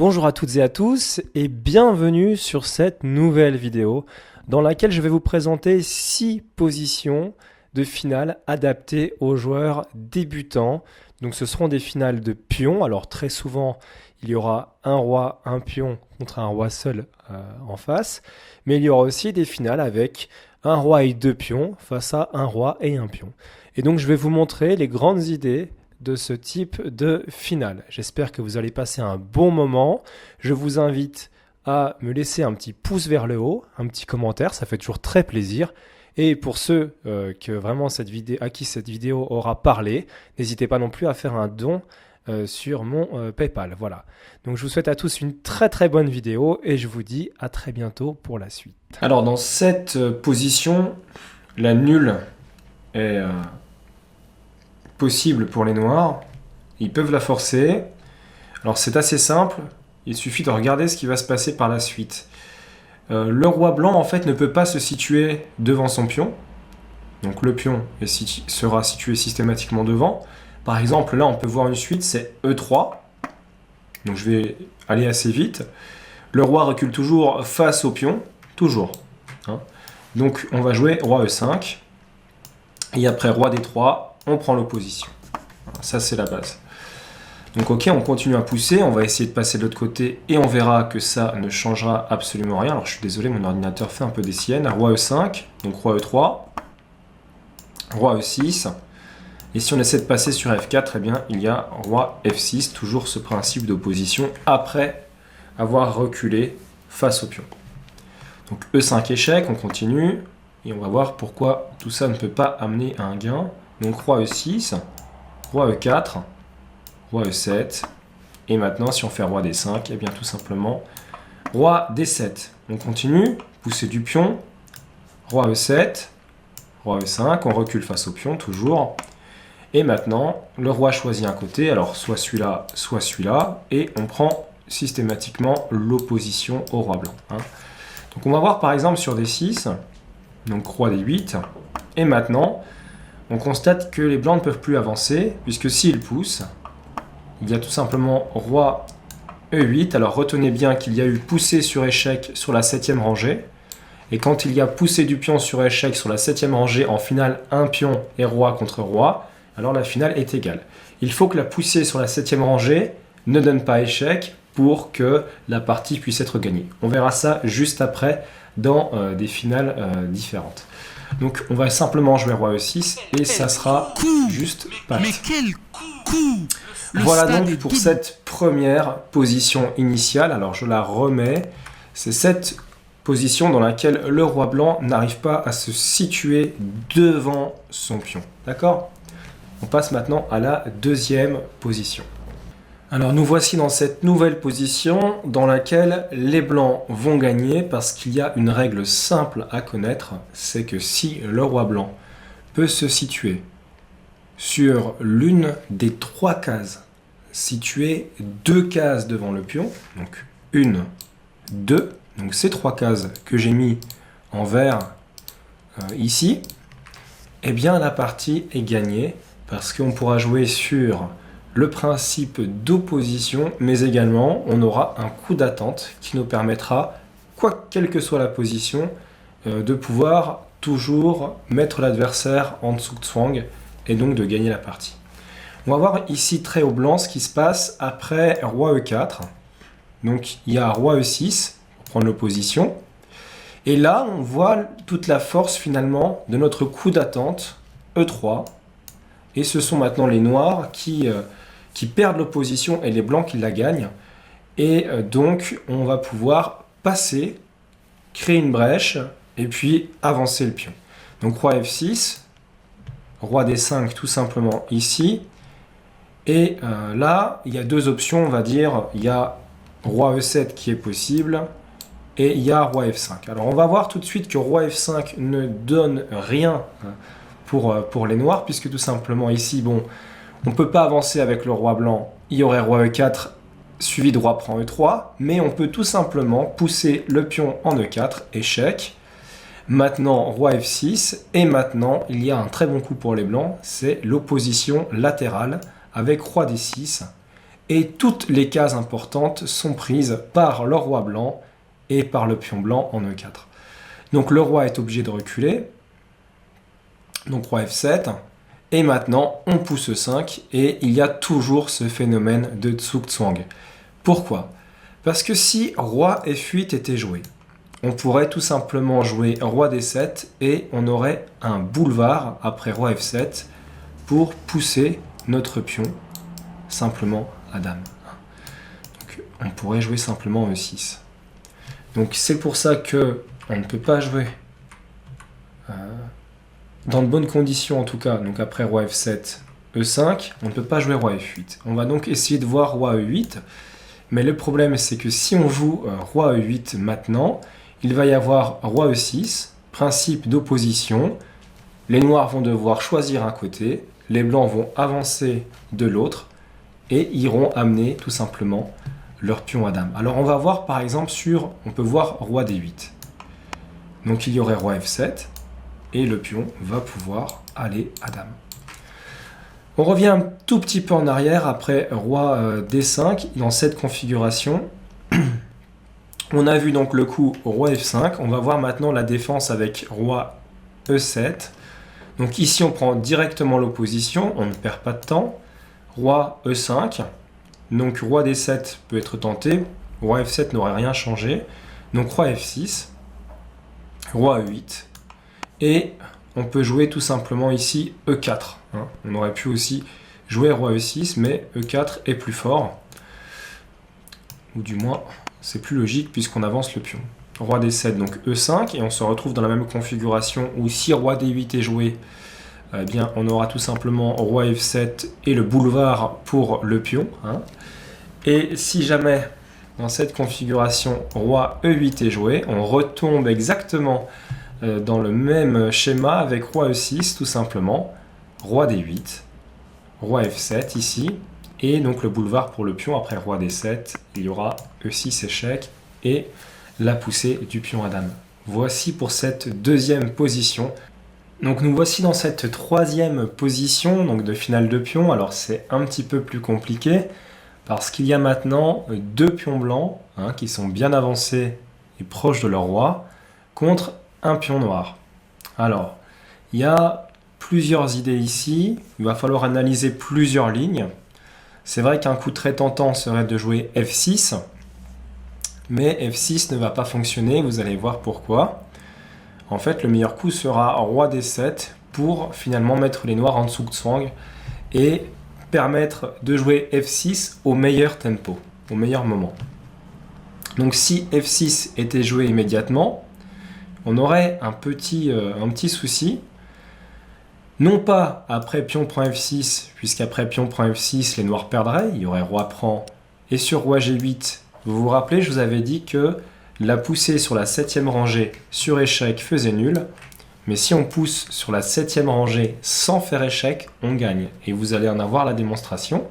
Bonjour à toutes et à tous et bienvenue sur cette nouvelle vidéo dans laquelle je vais vous présenter 6 positions de finale adaptées aux joueurs débutants. Donc ce seront des finales de pions. Alors très souvent il y aura un roi, un pion contre un roi seul en face. Mais il y aura aussi des finales avec un roi et 2 pions face à un roi et un pion. Et donc je vais vous montrer les grandes idées de ce type de finale. J'espère que vous allez passer un bon moment. Je vous invite à me laisser un petit pouce vers le haut, un petit commentaire, ça fait toujours très plaisir. Et pour ceux que vraiment à qui cette vidéo aura parlé, n'hésitez pas non plus à faire un don sur mon PayPal. Voilà. Donc je vous souhaite à tous une très très bonne vidéo et je vous dis à très bientôt pour la suite. Alors dans cette position, la nulle est possible pour les noirs. Ils peuvent la forcer. Alors c'est assez simple. Il suffit de regarder ce qui va se passer par la suite. Le roi blanc en fait ne peut pas se situer devant son pion. Donc le pion sera situé systématiquement devant. Par exemple là on peut voir une suite, c'est E3. Donc je vais aller assez vite. Le roi recule toujours face au pion. Toujours. Donc on va jouer roi E5. Et après roi D3. On prend l'opposition. Ça, c'est la base. Donc, ok, on continue à pousser. On va essayer de passer de l'autre côté et on verra que ça ne changera absolument rien. Alors, je suis désolé, mon ordinateur fait un peu des siennes. Roi E5, donc roi E3, roi E6. Et si on essaie de passer sur F4, eh bien, il y a roi F6, toujours ce principe d'opposition après avoir reculé face au pion. Donc, E5 échec, on continue. Et on va voir pourquoi tout ça ne peut pas amener à un gain. Donc roi E6, roi E4, roi E7, et maintenant si on fait roi D5, eh bien tout simplement roi D7. On continue, pousser du pion, roi E7, roi E5, on recule face au pion toujours, et maintenant le roi choisit un côté, alors soit celui-là, et on prend systématiquement l'opposition au roi blanc. Donc on va voir par exemple sur D6, donc roi D8, et maintenant on constate que les blancs ne peuvent plus avancer, puisque s'ils poussent, il y a tout simplement roi E8. Alors retenez bien qu'il y a eu poussé sur échec sur la 7e rangée. Et quand il y a poussé du pion sur échec sur la 7e rangée, en finale, un pion et roi contre roi, alors la finale est égale. Il faut que la poussée sur la 7e rangée ne donne pas échec pour que la partie puisse être gagnée. On verra ça juste après dans des finales différentes. Donc on va simplement jouer roi E6 et ça sera juste patte. Mais quel coup! Voilà donc pour cette première position initiale. Alors je la remets. C'est cette position dans laquelle le roi blanc n'arrive pas à se situer devant son pion. D'accord? On passe maintenant à la deuxième position. Alors nous voici dans cette nouvelle position dans laquelle les blancs vont gagner parce qu'il y a une règle simple à connaître, c'est que si le roi blanc peut se situer sur l'une des 3 cases situées 2 cases devant le pion, donc 1, 2, donc ces 3 cases que j'ai mis en vert ici, eh bien la partie est gagnée parce qu'on pourra jouer sur le principe d'opposition, mais également on aura un coup d'attente qui nous permettra, quelle que soit la position, de pouvoir toujours mettre l'adversaire en dessous de Zwang et donc de gagner la partie. On va voir ici très au blanc ce qui se passe après roi E4. Donc il y a roi E6 pour prendre l'opposition. Et là on voit toute la force finalement de notre coup d'attente E3. Et ce sont maintenant les noirs qui perdent l'opposition et les blancs qui la gagnent. Et donc, on va pouvoir passer, créer une brèche et puis avancer le pion. Donc, roi F6, roi D5 tout simplement ici. Et là, il y a 2 options, on va dire. Il y a roi E7 qui est possible et il y a roi F5. Alors, on va voir tout de suite que roi F5 ne donne rien pour les noirs, puisque tout simplement ici, bon, on ne peut pas avancer avec le roi blanc, il y aurait roi E4 suivi de roi prend E3, mais on peut tout simplement pousser le pion en E4, échec. Maintenant, roi F6, et maintenant, il y a un très bon coup pour les blancs, c'est l'opposition latérale avec roi D6. et toutes les cases importantes sont prises par le roi blanc et par le pion blanc en E4. Donc le roi est obligé de reculer, donc roi F7, et maintenant on pousse E5, et il y a toujours ce phénomène de Zugzwang. Pourquoi? Parce que si roi F8 était joué, on pourrait tout simplement jouer roi D7 et on aurait un boulevard après roi F7 pour pousser notre pion simplement à dame. Donc, on pourrait jouer simplement E6. Donc c'est pour ça que on ne peut pas jouer dans de bonnes conditions en tout cas. Donc après roi F7, E5, on ne peut pas jouer roi F8. On va donc essayer de voir roi E8. Mais le problème, c'est que si on joue roi E8 maintenant, il va y avoir roi E6, principe d'opposition. Les noirs vont devoir choisir un côté, les blancs vont avancer de l'autre et iront amener tout simplement leur pion à dame. Alors on va voir par exemple on peut voir roi D8. Donc il y aurait roi F7 et le pion va pouvoir aller à dame. On revient un tout petit peu en arrière après roi D5 dans cette configuration. On a vu donc le coup roi F5. On va voir maintenant la défense avec roi E7. Donc ici on prend directement l'opposition, on ne perd pas de temps. Roi E5. Donc roi D7 peut être tenté. Roi F7 n'aurait rien changé. Donc roi F6. Roi E8. Et on peut jouer tout simplement ici E4. On aurait pu aussi jouer roi E6, mais E4 est plus fort. Ou du moins, c'est plus logique puisqu'on avance le pion. Roi D7, donc E5, et on se retrouve dans la même configuration où si roi D8 est joué, eh bien, on aura tout simplement roi F7 et le boulevard pour le pion. Et si jamais, dans cette configuration, roi E8 est joué, on retombe exactement dans le même schéma avec roi E6 tout simplement, roi D8, roi F7 ici, et donc le boulevard pour le pion après roi D7, il y aura E6 échec et la poussée du pion à dame. Voici pour cette deuxième position. Donc nous voici dans cette troisième position donc de finale de pion. Alors c'est un petit peu plus compliqué parce qu'il y a maintenant deux pions blancs qui sont bien avancés et proches de leur roi contre un pion noir. Alors, il y a plusieurs idées ici. Il va falloir analyser plusieurs lignes. C'est vrai qu'un coup très tentant serait de jouer F6. Mais F6 ne va pas fonctionner. Vous allez voir pourquoi. En fait, le meilleur coup sera roi D7 pour finalement mettre les noirs en dessous de Zugzwang et permettre de jouer F6 au meilleur tempo, au meilleur moment. Donc si F6 était joué immédiatement, on aurait un petit souci, non pas après pion prend F6, puisqu'après pion prend F6, les noirs perdraient, il y aurait roi prend, et sur roi G8, vous vous rappelez, je vous avais dit que la poussée sur la 7e rangée sur échec faisait nul, mais si on pousse sur la 7e rangée sans faire échec, on gagne, et vous allez en avoir la démonstration,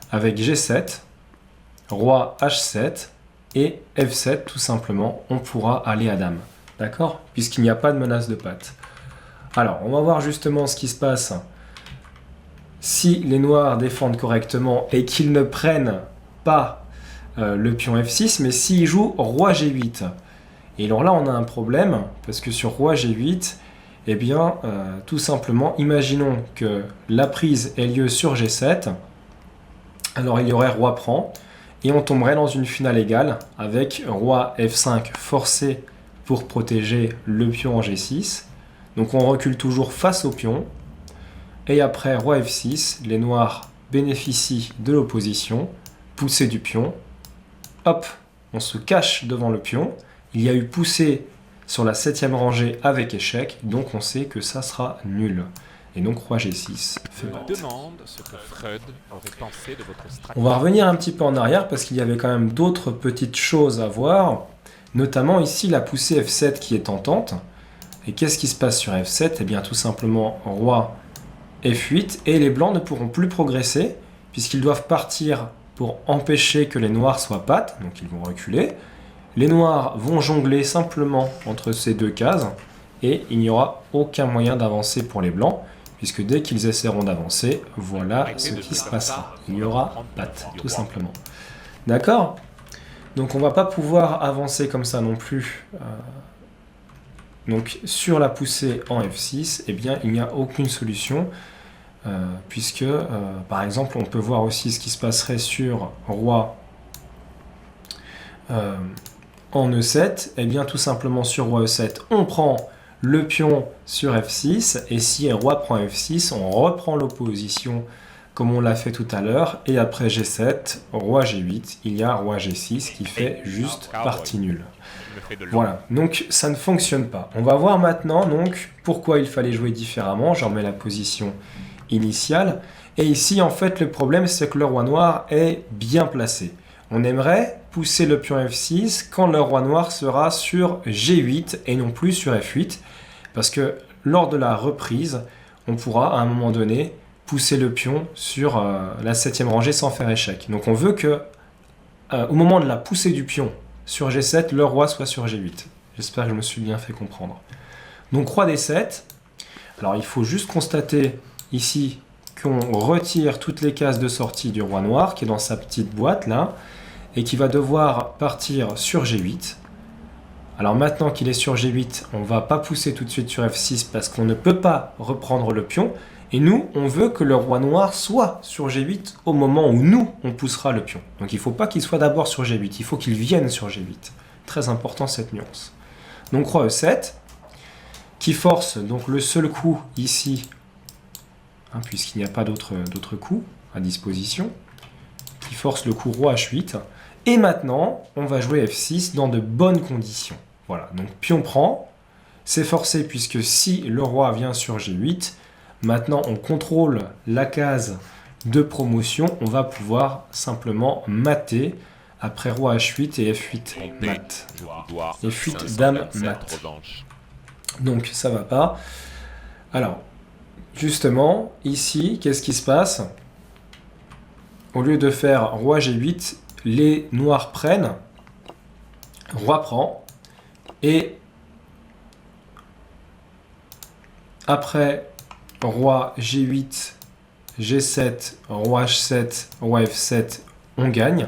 avec G7, roi H7, et F7 tout simplement, on pourra aller à dame. D'accord? Puisqu'il n'y a pas de menace de patte. Alors, on va voir justement ce qui se passe si les noirs défendent correctement et qu'ils ne prennent pas le pion F6, mais s'ils jouent roi G8. Et alors là, on a un problème, parce que sur roi G8, eh bien, tout simplement, imaginons que la prise ait lieu sur G7. Alors, il y aurait roi prend, et on tomberait dans une finale égale, avec roi F5 forcé pour protéger le pion en G6. Donc on recule toujours face au pion. Et après roi F6, les noirs bénéficient de l'opposition. Poussée du pion. Hop, on se cache devant le pion. Il y a eu poussée sur la 7e rangée avec échec. Donc on sait que ça sera nul. Et donc roi G6 fait mort. On va revenir un petit peu en arrière parce qu'il y avait quand même d'autres petites choses à voir. Notamment ici la poussée F7 qui est tentante. Et qu'est-ce qui se passe sur F7? Eh bien tout simplement roi F8 et les blancs ne pourront plus progresser puisqu'ils doivent partir pour empêcher que les noirs soient pattes, donc ils vont reculer. Les noirs vont jongler simplement entre ces deux cases et il n'y aura aucun moyen d'avancer pour les blancs puisque dès qu'ils essaieront d'avancer, voilà ce qui se passera. Il y aura patte, tout simplement. D'accord? Donc on va pas pouvoir avancer comme ça non plus. Donc sur la poussée en F6, eh bien, il n'y a aucune solution, puisque, par exemple, on peut voir aussi ce qui se passerait sur roi en E7. Eh bien, tout simplement, sur roi E7, on prend le pion sur F6, et si roi prend F6, on reprend l'opposition comme on l'a fait tout à l'heure, et après G7, roi G8, il y a roi G6 qui fait juste partie nulle. Voilà, donc ça ne fonctionne pas. On va voir maintenant donc pourquoi il fallait jouer différemment. Je remets la position initiale. Et ici, en fait, le problème, c'est que le roi noir est bien placé. On aimerait pousser le pion F6 quand le roi noir sera sur G8 et non plus sur F8. Parce que lors de la reprise, on pourra à un moment donné pousser le pion sur la 7e rangée sans faire échec. Donc on veut que, au moment de la poussée du pion sur G7, le roi soit sur G8. J'espère que je me suis bien fait comprendre. Donc roi D7. Alors il faut juste constater ici qu'on retire toutes les cases de sortie du roi noir qui est dans sa petite boîte là et qui va devoir partir sur G8. Alors maintenant qu'il est sur G8, on ne va pas pousser tout de suite sur F6 parce qu'on ne peut pas reprendre le pion. Et nous, on veut que le roi noir soit sur G8 au moment où nous, on poussera le pion. Donc il ne faut pas qu'il soit d'abord sur G8, il faut qu'il vienne sur G8. Très important cette nuance. Donc roi E7, qui force donc le seul coup ici, puisqu'il n'y a pas d'autre coup à disposition, qui force le coup roi H8. Et maintenant, on va jouer F6 dans de bonnes conditions. Voilà, donc pion prend, c'est forcé puisque si le roi vient sur G8, maintenant, on contrôle la case de promotion. On va pouvoir simplement mater après roi H8 et F8 mat. F8 dame mat. Donc, ça va pas. Alors, justement, ici, qu'est-ce qui se passe? Au lieu de faire roi G8, les noirs prennent, roi prend, et après roi G8, G7, roi H7, roi F7, on gagne.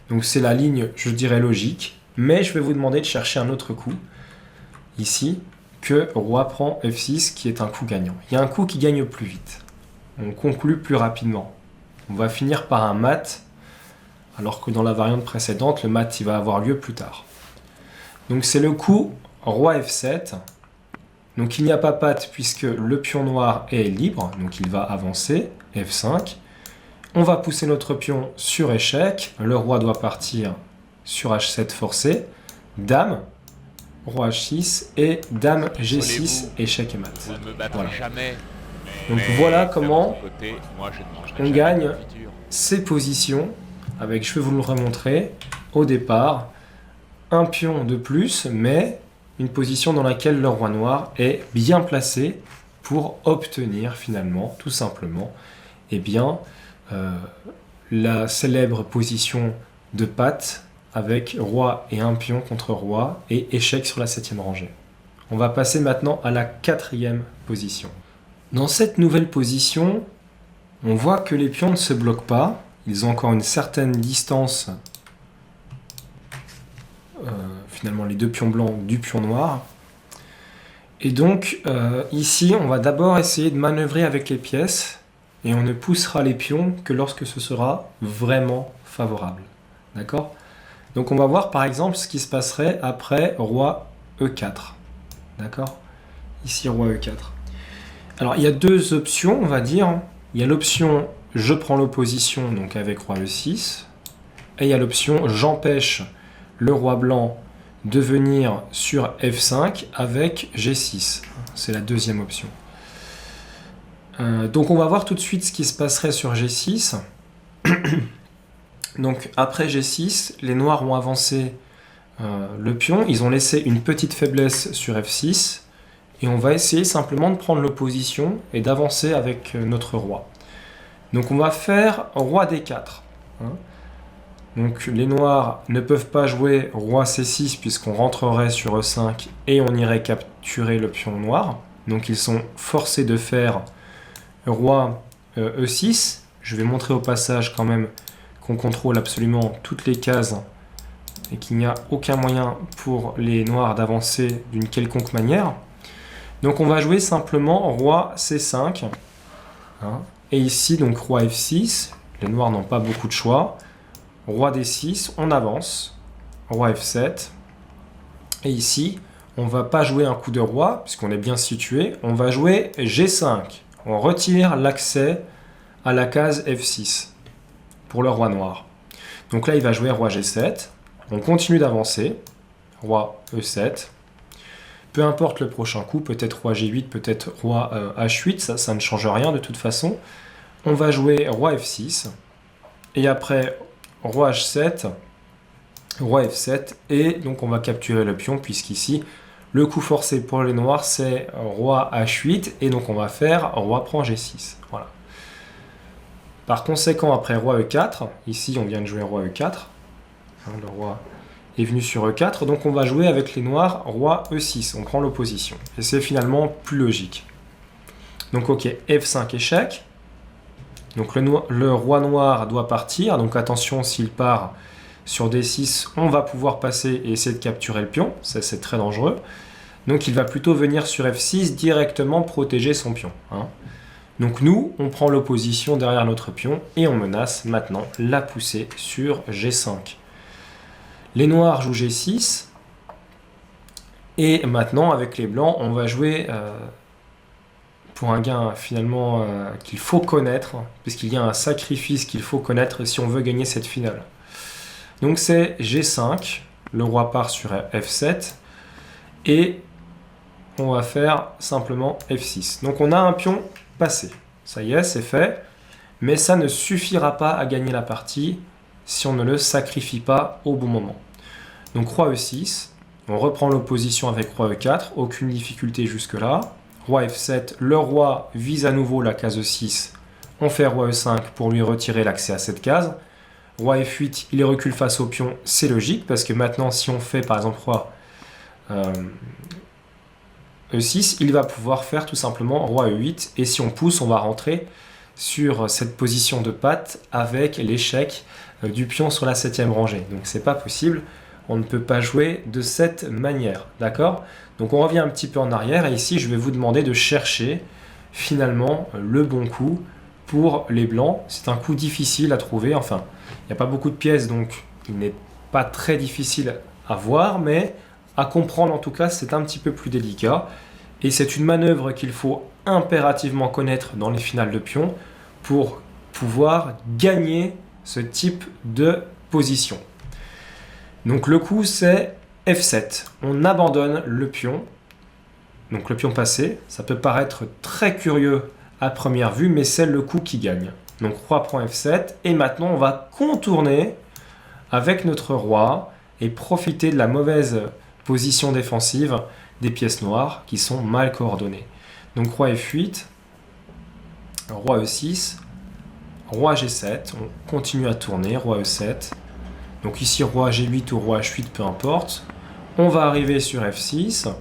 Donc c'est la ligne, je dirais, logique. Mais je vais vous demander de chercher un autre coup, ici, que roi prend F6, qui est un coup gagnant. Il y a un coup qui gagne plus vite. On conclut plus rapidement. On va finir par un mat, alors que dans la variante précédente, le mat il va avoir lieu plus tard. Donc c'est le coup roi F7. Donc il n'y a pas patte puisque le pion noir est libre, donc il va avancer, F5. On va pousser notre pion sur échec, le roi doit partir sur H7 forcé, dame, roi H6 et dame G6, échec et mat. Voilà. Donc voilà comment on gagne ces positions, avec, je vais vous le remontrer, au départ, un pion de plus, mais une position dans laquelle le roi noir est bien placé pour obtenir finalement, tout simplement, eh bien, la célèbre position de patte avec roi et un pion contre roi et échec sur la 7e rangée. On va passer maintenant à la 4e position. Dans cette nouvelle position, on voit que les pions ne se bloquent pas, ils ont encore une certaine distance, finalement les deux pions blancs du pion noir. Et donc ici, on va d'abord essayer de manœuvrer avec les pièces et on ne poussera les pions que lorsque ce sera vraiment favorable. D'accord ? Donc on va voir par exemple ce qui se passerait après roi E4. D'accord ? Ici roi E4. Alors il y a deux options, on va dire. Il y a l'option je prends l'opposition, donc avec roi E6. Et il y a l'option j'empêche le roi blanc de venir sur F5 avec G6. C'est la deuxième option. Donc on va voir tout de suite ce qui se passerait sur G6. Donc après G6, les noirs ont avancé le pion. Ils ont laissé une petite faiblesse sur F6. Et on va essayer simplement de prendre l'opposition et d'avancer avec notre roi. Donc on va faire roi D4. Donc les noirs ne peuvent pas jouer roi C6 puisqu'on rentrerait sur E5 et on irait capturer le pion noir. Donc ils sont forcés de faire le roi E6. Je vais montrer au passage quand même qu'on contrôle absolument toutes les cases et qu'il n'y a aucun moyen pour les noirs d'avancer d'une quelconque manière. Donc on va jouer simplement roi C5. Hein. Et ici, donc roi F6. Les noirs n'ont pas beaucoup de choix. Roi D6, on avance. Roi F7. Et ici, on ne va pas jouer un coup de roi, puisqu'on est bien situé. On va jouer G5. On retire l'accès à la case F6 pour le roi noir. Donc là, il va jouer roi G7. On continue d'avancer. Roi E7. Peu importe le prochain coup, peut-être roi G8, peut-être roi H8, ça ne change rien de toute façon. On va jouer roi F6. Et après, roi H7, roi F7. Et donc on va capturer le pion, puisqu'ici, le coup forcé pour les noirs, c'est roi H8. Et donc on va faire roi prend G6. Voilà. Par conséquent, après roi E4, ici on vient de jouer roi E4, hein, le roi est venu sur E4, donc on va jouer avec les noirs roi E6, on prend l'opposition. Et c'est finalement plus logique. Donc ok, F5 échec, donc le roi noir doit partir, donc attention, s'il part sur D6, on va pouvoir passer et essayer de capturer le pion, ça c'est très dangereux. Donc il va plutôt venir sur F6, directement protéger son pion. Hein. Donc nous, on prend l'opposition derrière notre pion et on menace maintenant la poussée sur G5. Les noirs jouent G6. Et maintenant, avec les blancs, on va jouer pour un gain finalement qu'il faut connaître, puisqu'il y a un sacrifice qu'il faut connaître si on veut gagner cette finale. Donc c'est G5, le roi part sur F7, et on va faire simplement F6. Donc on a un pion passé. Ça y est, c'est fait. Mais ça ne suffira pas à gagner la partie si on ne le sacrifie pas au bon moment. Donc roi E6, on reprend l'opposition avec roi E4, aucune difficulté jusque-là. Roi F7, le roi vise à nouveau la case E6, on fait roi E5 pour lui retirer l'accès à cette case. Roi F8, il recule face au pion, c'est logique, parce que maintenant si on fait par exemple roi E6, il va pouvoir faire tout simplement roi E8, et si on pousse, on va rentrer sur cette position de patte avec l'échec du pion sur la 7e rangée. Donc c'est pas possible, on ne peut pas jouer de cette manière, d'accord? Donc on revient un petit peu en arrière, et ici je vais vous demander de chercher finalement le bon coup pour les blancs. C'est un coup difficile à trouver, enfin, il n'y a pas beaucoup de pièces, donc il n'est pas très difficile à voir, mais à comprendre en tout cas, c'est un petit peu plus délicat. Et c'est une manœuvre qu'il faut impérativement connaître dans les finales de pion pour pouvoir gagner ce type de position. Donc le coup c'est F7. On abandonne le pion. Donc le pion passé, ça peut paraître très curieux à première vue, mais c'est le coup qui gagne. Donc roi prend F7, et maintenant on va contourner avec notre roi et profiter de la mauvaise position défensive des pièces noires qui sont mal coordonnées. Donc roi F8, roi E6, roi G7, on continue à tourner, roi E7. Donc ici roi G8 ou roi H8, peu importe. On va arriver sur F6.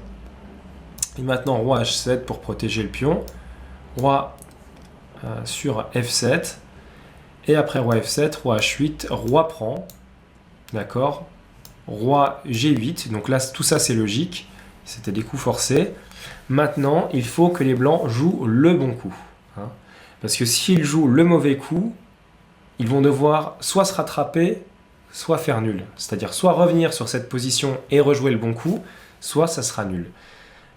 Et maintenant roi H7 pour protéger le pion. Roi sur F7. Et après roi F7, roi H8, roi prend. D'accord. Roi G8. Donc là, tout ça c'est logique. C'était des coups forcés. Maintenant, il faut que les blancs jouent le bon coup. Hein. Parce que s'ils jouent le mauvais coup, ils vont devoir soit se rattraper, soit faire nul. C'est-à-dire soit revenir sur cette position et rejouer le bon coup, soit ça sera nul.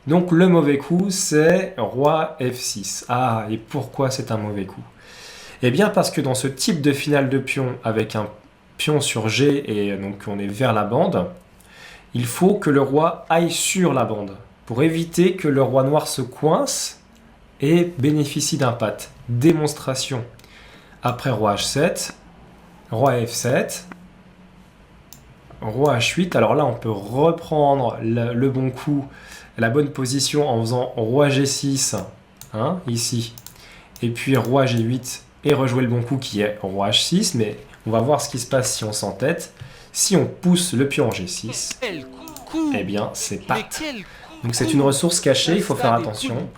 Donc le mauvais coup, c'est roi F6. Ah, et pourquoi c'est un mauvais coup? Eh bien parce que dans ce type de finale de pion, avec un pion sur G, et donc on est vers la bande, il faut que le roi aille sur la bande, pour éviter que le roi noir se coince et bénéficie d'un patt. Démonstration. Après roi H7, roi F7, roi H8. Alors là, on peut reprendre le bon coup, la bonne position en faisant roi G6, hein, ici, et puis roi G8, et rejouer le bon coup qui est roi H6, mais on va voir ce qui se passe si on s'entête. Si on pousse le pion en G6, eh bien c'est patte. Donc c'est une ressource cachée, il faut faire attention.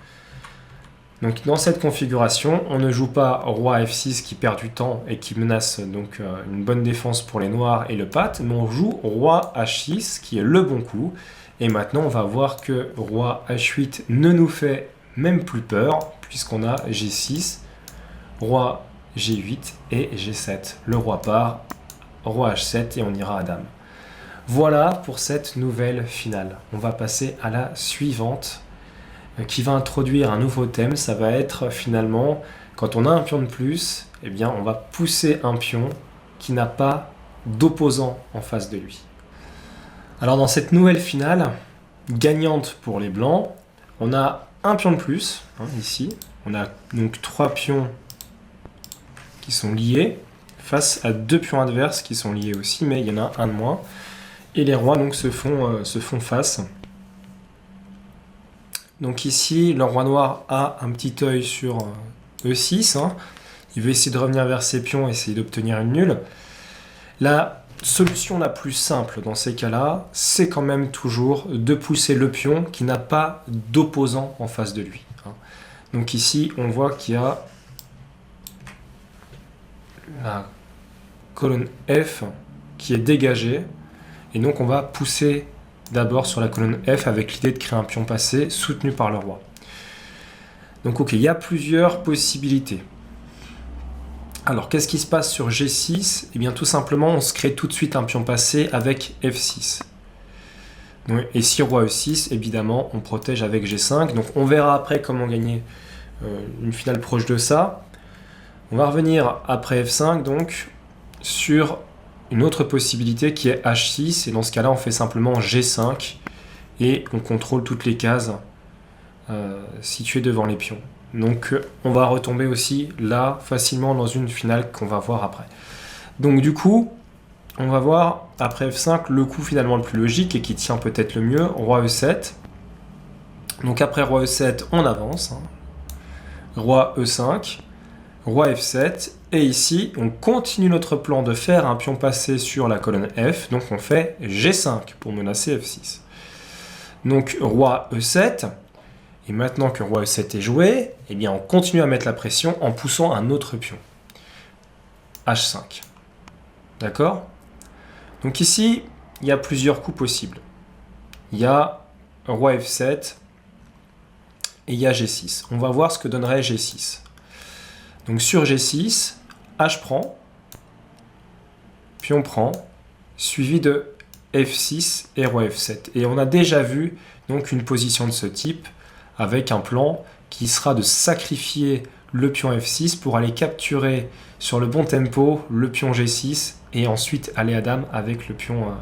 Donc dans cette configuration, on ne joue pas roi F6 qui perd du temps et qui menace donc une bonne défense pour les noirs et le patte, mais on joue roi H6 qui est le bon coup. Et maintenant on va voir que roi H8 ne nous fait même plus peur puisqu'on a G6, roi G8 et G7. Le roi part, roi H7 et on ira à dame. Voilà pour cette nouvelle finale. On va passer à la suivante qui va introduire un nouveau thème. Ça va être finalement, quand on a un pion de plus, eh bien, on va pousser un pion qui n'a pas d'opposant en face de lui. Alors dans cette nouvelle finale, gagnante pour les blancs, on a un pion de plus, ici. On a donc 3 pions qui sont liés, face à 2 pions adverses qui sont liés aussi, mais il y en a un de moins. Et les rois donc se font face. Donc ici, le roi noir a un petit œil sur E6. Il veut essayer de revenir vers ses pions, essayer d'obtenir une nulle. La solution la plus simple dans ces cas-là, c'est quand même toujours de pousser le pion qui n'a pas d'opposant en face de lui. Donc ici, on voit qu'il y a la colonne F qui est dégagée. Et donc on va pousser d'abord sur la colonne F avec l'idée de créer un pion passé soutenu par le roi. Donc ok, il y a plusieurs possibilités. Alors qu'est-ce qui se passe sur G6? Eh bien tout simplement on se crée tout de suite un pion passé avec F6. Et si roi E6, évidemment on protège avec G5. Donc on verra après comment gagner une finale proche de ça. On va revenir après F5 donc sur une autre possibilité qui est H6, et dans ce cas-là, on fait simplement G5, et on contrôle toutes les cases situées devant les pions. Donc on va retomber aussi là, facilement, dans une finale qu'on va voir après. Donc du coup, on va voir, après F5, le coup finalement le plus logique, et qui tient peut-être le mieux, roi E7. Donc après roi E7, on avance. Roi E5, roi F7, et ici, on continue notre plan de faire un pion passé sur la colonne F, donc on fait G5 pour menacer F6. Donc roi E7, et maintenant que roi E7 est joué, eh bien on continue à mettre la pression en poussant un autre pion. H5. D'accord? Donc ici, il y a plusieurs coups possibles. Il y a roi F7, et il y a G6. On va voir ce que donnerait G6. Donc sur G6, H prend, pion prend, suivi de F6 et roi F7. Et on a déjà vu donc une position de ce type avec un plan qui sera de sacrifier le pion F6 pour aller capturer sur le bon tempo le pion G6 et ensuite aller à dame avec le pion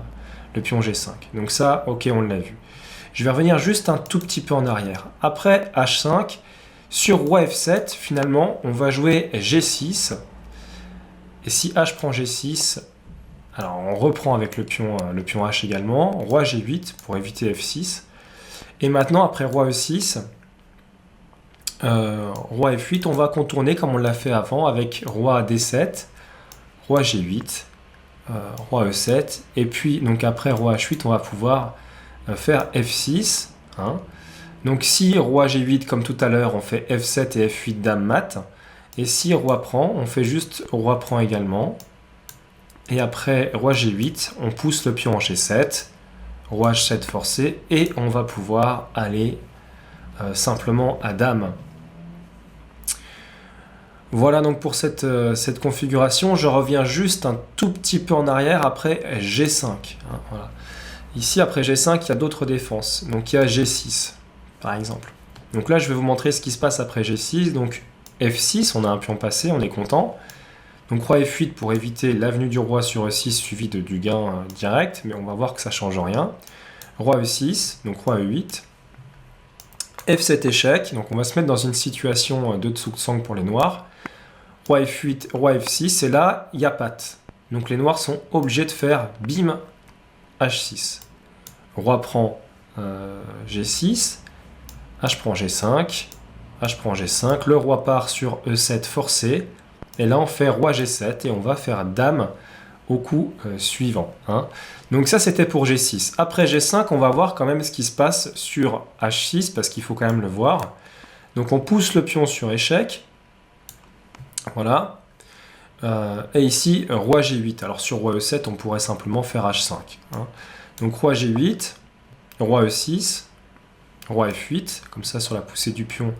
G5. Donc ça, ok, on l'a vu. Je vais revenir juste un tout petit peu en arrière. Après H5, sur roi F7, finalement, on va jouer G6. Et si H prend G6, alors on reprend avec le pion H également. Roi G8 pour éviter F6. Et maintenant, après roi E6, roi F8, on va contourner comme on l'a fait avant avec roi D7, roi G8, roi E7. Et puis, donc après roi H8, on va pouvoir faire F6. Donc si roi G8 comme tout à l'heure, on fait F7 et F8 dame mat. Et si roi prend, on fait juste roi prend également. Et après roi G8, on pousse le pion en G7, roi H7 forcé, et on va pouvoir aller simplement à dame. Voilà donc pour cette configuration. Je reviens juste un tout petit peu en arrière après G5. Voilà. Ici après G5, il y a d'autres défenses. Donc il y a G6. Par exemple. Donc là, je vais vous montrer ce qui se passe après G6. Donc F6, on a un pion passé, on est content. Donc roi F8 pour éviter l'avenue du roi sur E6 suivi du gain direct, mais on va voir que ça ne change rien. Roi E6, donc roi E8. F7 échec, donc on va se mettre dans une situation de Tsuk-Tsang pour les noirs. Roi F8, roi F6, et là, il y a patte. Donc les noirs sont obligés de faire bim H6. Roi prend G6. H prend G5, H prend G5, le roi part sur E7 forcé, et là on fait roi G7 et on va faire dame au coup suivant. Donc ça c'était pour G6. Après G5, on va voir quand même ce qui se passe sur H6 parce qu'il faut quand même le voir. Donc on pousse le pion sur échec. Voilà. Et ici, roi G8. Alors sur roi E7, on pourrait simplement faire H5. Hein. Donc roi G8, roi E6, roi F8. Comme ça, sur la poussée du pion,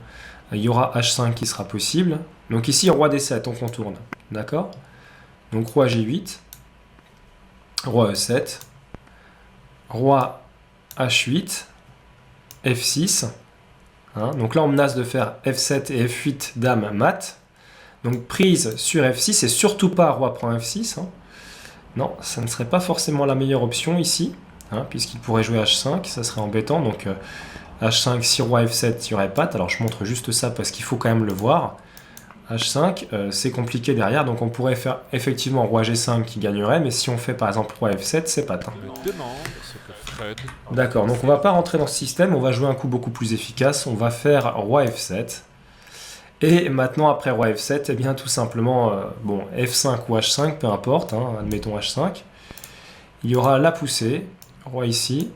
il y aura H5 qui sera possible. Donc ici, roi D7, on contourne. D'accord? Donc roi G8, roi E7, roi H8, F6. Hein, donc là, on menace de faire F7 et F8, dame, mat. Donc prise sur F6 et surtout pas roi prend F6. Hein. Non, ça ne serait pas forcément la meilleure option ici, hein, puisqu'il pourrait jouer H5, ça serait embêtant. Donc H5, si roi F7, il n'y aurait pas. Alors je montre juste ça parce qu'il faut quand même le voir. H5, c'est compliqué derrière, donc on pourrait faire effectivement roi G5 qui gagnerait, mais si on fait par exemple roi F7, c'est pas tant. D'accord, donc on va pas rentrer dans ce système, on va jouer un coup beaucoup plus efficace, on va faire roi F7. Et maintenant, après roi F7, eh bien tout simplement, bon, F5 ou H5, peu importe, hein, admettons H5. Il y aura la poussée, roi ici,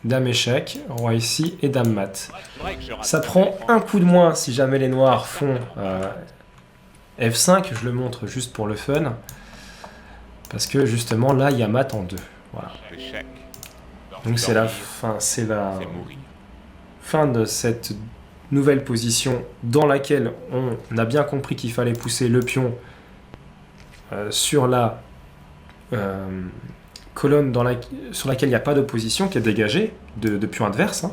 dame échec, roi ici et dame mat. Ça prend un coup de moins si jamais les noirs font F5, je le montre juste pour le fun, parce que justement là il y a mat en 2. Voilà. Donc c'est la fin de cette nouvelle position dans laquelle on a bien compris qu'il fallait pousser le pion sur la colonne sur laquelle il n'y a pas d'opposition, qui est dégagée de pion adverse. Hein.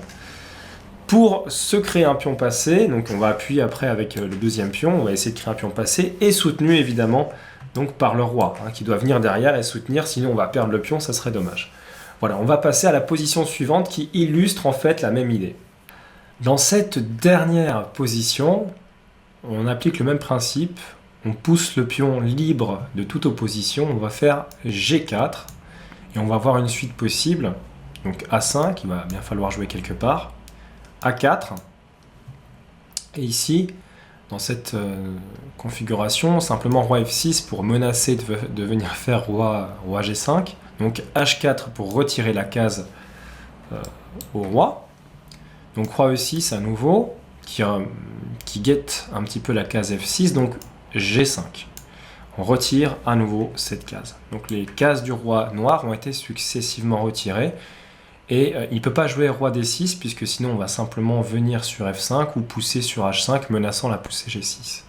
Pour se créer un pion passé, donc on va appuyer après avec le deuxième pion, on va essayer de créer un pion passé, et soutenu évidemment donc par le roi, hein, qui doit venir derrière et soutenir, sinon on va perdre le pion, ça serait dommage. Voilà, on va passer à la position suivante qui illustre en fait la même idée. Dans cette dernière position, on applique le même principe, on pousse le pion libre de toute opposition, on va faire G4, et on va avoir une suite possible, donc A5, il va bien falloir jouer quelque part, A4, et ici, dans cette configuration, simplement roi F6 pour menacer de venir faire roi G5, donc H4 pour retirer la case au roi, donc roi E6 à nouveau, qui guette un petit peu la case F6, donc G5. On retire à nouveau cette case. Donc les cases du roi noir ont été successivement retirées, et il ne peut pas jouer roi D6, puisque sinon on va simplement venir sur F5 ou pousser sur H5, menaçant la poussée G6.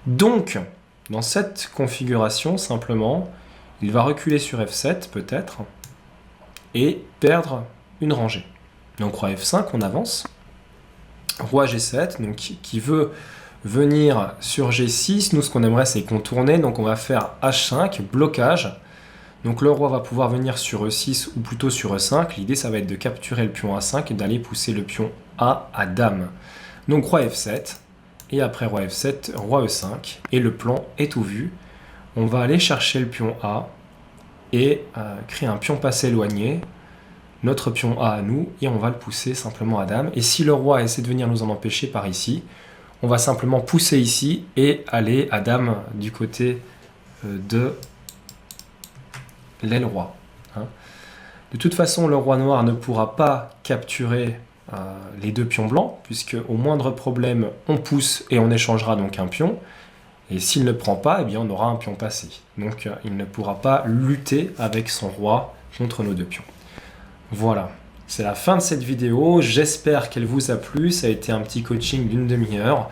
Donc, dans cette configuration, simplement, il va reculer sur F7, peut-être, et perdre une rangée. Donc roi F5, on avance. Roi G7, donc qui veut venir sur G6. Nous, ce qu'on aimerait, c'est contourner. Donc on va faire H5, blocage. Donc le roi va pouvoir venir sur E6 ou plutôt sur E5. L'idée, ça va être de capturer le pion A5 et d'aller pousser le pion A à dame. Donc roi F7. Et après roi F7, roi E5. Et le plan est tout vu. On va aller chercher le pion A et créer un pion passé éloigné. Notre pion A à nous, et on va le pousser simplement à dame. Et si le roi essaie de venir nous en empêcher par ici, on va simplement pousser ici et aller à dame du côté de l'aile roi. Hein. De toute façon, le roi noir ne pourra pas capturer les deux pions blancs, puisque au moindre problème, on pousse et on échangera donc un pion. Et s'il ne prend pas, eh bien, on aura un pion passé. Donc il ne pourra pas lutter avec son roi contre nos deux pions. Voilà, c'est la fin de cette vidéo, j'espère qu'elle vous a plu, ça a été un petit coaching d'une demi-heure,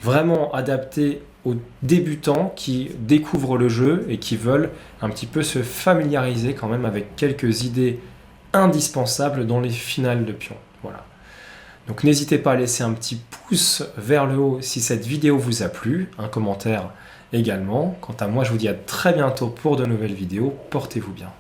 vraiment adapté aux débutants qui découvrent le jeu et qui veulent un petit peu se familiariser quand même avec quelques idées indispensables dans les finales de pions. Voilà. Donc n'hésitez pas à laisser un petit pouce vers le haut si cette vidéo vous a plu, un commentaire également. Quant à moi, je vous dis à très bientôt pour de nouvelles vidéos, portez-vous bien.